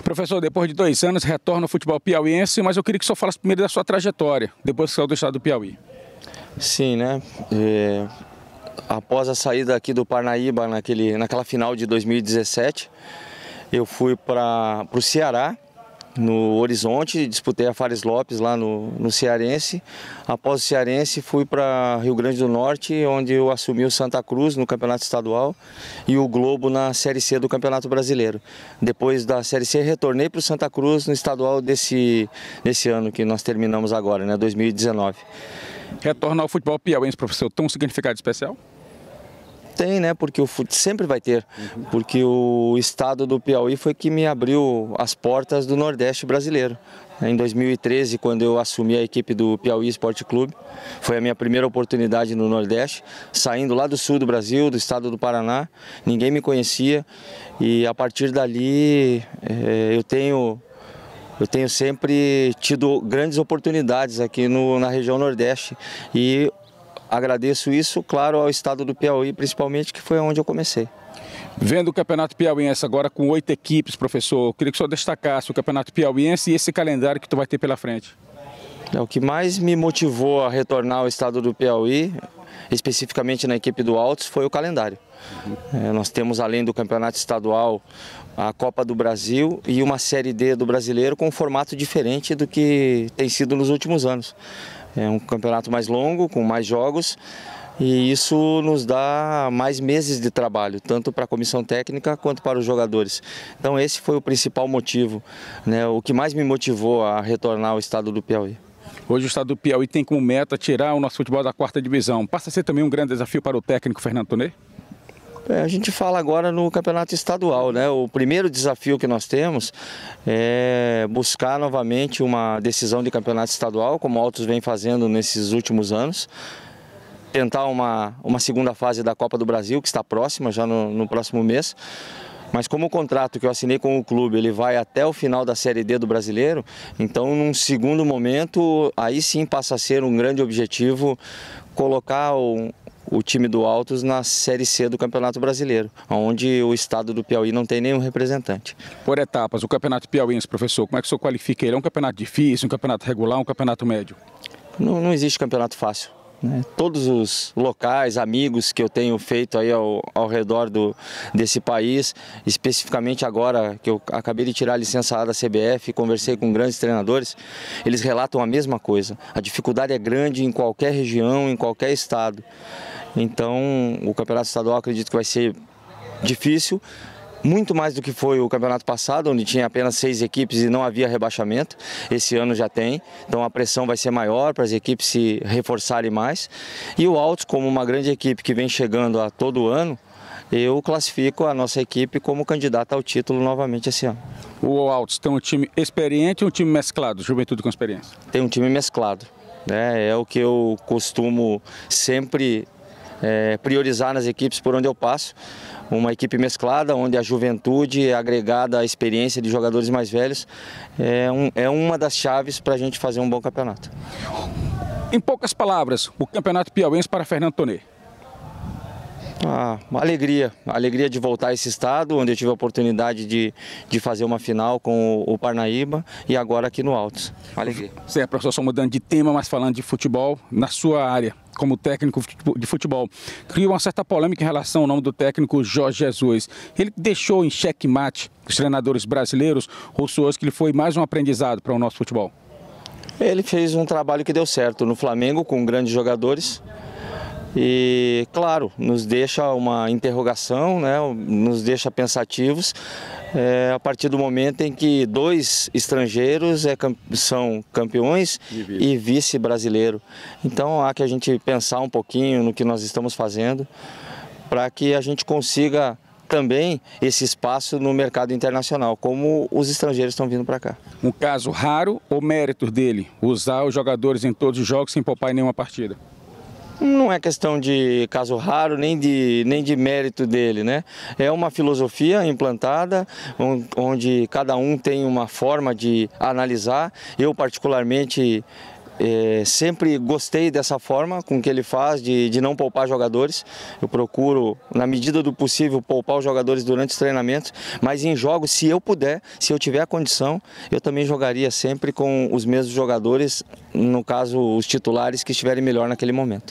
Professor, depois de 2 anos, retorna ao futebol piauiense, mas eu queria que o senhor falasse primeiro da sua trajetória, depois que saiu do estado do Piauí. Sim, né? Após a saída aqui do Parnaíba, naquela final de 2017, eu fui para o Ceará, no Horizonte, disputei a Fares Lopes lá no Cearense. Após o Cearense, fui para Rio Grande do Norte, onde eu assumi o Santa Cruz no Campeonato Estadual e o Globo na Série C do Campeonato Brasileiro. Depois da Série C, retornei para o Santa Cruz no estadual desse ano que nós terminamos agora, né, 2019. Retornar ao futebol piauiense, professor, tem um significado especial? Tem, né? Porque sempre vai ter. Porque o estado do Piauí foi que me abriu as portas do Nordeste brasileiro. Em 2013, quando eu assumi a equipe do Piauí Esporte Clube, foi a minha primeira oportunidade no Nordeste, saindo lá do sul do Brasil, do estado do Paraná. Ninguém me conhecia e a partir dali eu tenho sempre tido grandes oportunidades aqui na região Nordeste e agradeço isso, claro, ao estado do Piauí, principalmente, que foi onde eu comecei. Vendo o Campeonato Piauiense agora com 8 equipes, professor, eu queria que o senhor destacasse o Campeonato Piauiense e esse calendário que tu vai ter pela frente. O que mais me motivou a retornar ao estado do Piauí, especificamente na equipe do Altos, foi o calendário. Nós temos, além do Campeonato Estadual, a Copa do Brasil e uma Série D do Brasileiro com um formato diferente do que tem sido nos últimos anos. É um campeonato mais longo, com mais jogos, e isso nos dá mais meses de trabalho, tanto para a comissão técnica quanto para os jogadores. Então esse foi o principal motivo, né? O que mais me motivou a retornar ao estado do Piauí. Hoje o estado do Piauí tem como meta tirar o nosso futebol da 4ª divisão. Passa a ser também um grande desafio para o técnico Fernando Tonê? A gente fala agora no campeonato estadual, né? O primeiro desafio que nós temos é buscar novamente uma decisão de campeonato estadual, como o Altos vem fazendo nesses últimos anos. Tentar uma segunda fase da Copa do Brasil, que está próxima, já no próximo mês. Mas como o contrato que eu assinei com o clube, ele vai até o final da Série D do Brasileiro, então num segundo momento, aí sim passa a ser um grande objetivo colocar o time do Altos na Série C do Campeonato Brasileiro, onde o estado do Piauí não tem nenhum representante. Por etapas, o Campeonato Piauiense, professor, como é que o senhor qualifica ele? É um campeonato difícil, um campeonato regular, um campeonato médio? Não existe campeonato fácil. Todos os locais, amigos que eu tenho feito aí ao redor desse país, especificamente agora que eu acabei de tirar a licença A da CBF, conversei com grandes treinadores, eles relatam a mesma coisa. A dificuldade é grande em qualquer região, em qualquer estado. Então, o campeonato estadual acredito que vai ser difícil, muito mais do que foi o campeonato passado, onde tinha apenas 6 equipes e não havia rebaixamento. Esse ano já tem, então a pressão vai ser maior para as equipes se reforçarem mais. E o Altos, como uma grande equipe que vem chegando a todo ano, eu classifico a nossa equipe como candidata ao título novamente esse ano. O Altos tem um time experiente e um time mesclado, juventude com experiência? Tem um time mesclado, né? É o que eu costumo sempre priorizar nas equipes por onde eu passo. Uma equipe mesclada, onde a juventude é agregada à experiência de jogadores mais velhos, é uma das chaves para a gente fazer um bom campeonato. Em poucas palavras, o Campeonato Piauiense para Fernando Tonê. Uma alegria de voltar a esse estado, onde eu tive a oportunidade de fazer uma final com o Parnaíba e agora aqui no Altos. Alegria. Certo, professor, só mudando de tema, mas falando de futebol, na sua área, como técnico de futebol, criou uma certa polêmica em relação ao nome do técnico Jorge Jesus. Ele deixou em xeque-mate os treinadores brasileiros ou soou que ele foi mais um aprendizado para o nosso futebol? Ele fez um trabalho que deu certo no Flamengo, com grandes jogadores. E, claro, nos deixa uma interrogação, né? Nos deixa pensativos a partir do momento em que 2 estrangeiros são campeões e vice-brasileiro. Então há que a gente pensar um pouquinho no que nós estamos fazendo para que a gente consiga também esse espaço no mercado internacional, como os estrangeiros estão vindo para cá. Um caso raro ou mérito dele, usar os jogadores em todos os jogos sem poupar em nenhuma partida? Não é questão de caso raro, nem de mérito dele, né? É uma filosofia implantada, onde cada um tem uma forma de analisar. Eu, particularmente, Sempre gostei dessa forma com que ele faz, de não poupar jogadores. Eu procuro, na medida do possível, poupar os jogadores durante os treinamentos, mas em jogos, se eu puder, se eu tiver a condição, eu também jogaria sempre com os mesmos jogadores, no caso, os titulares que estiverem melhor naquele momento.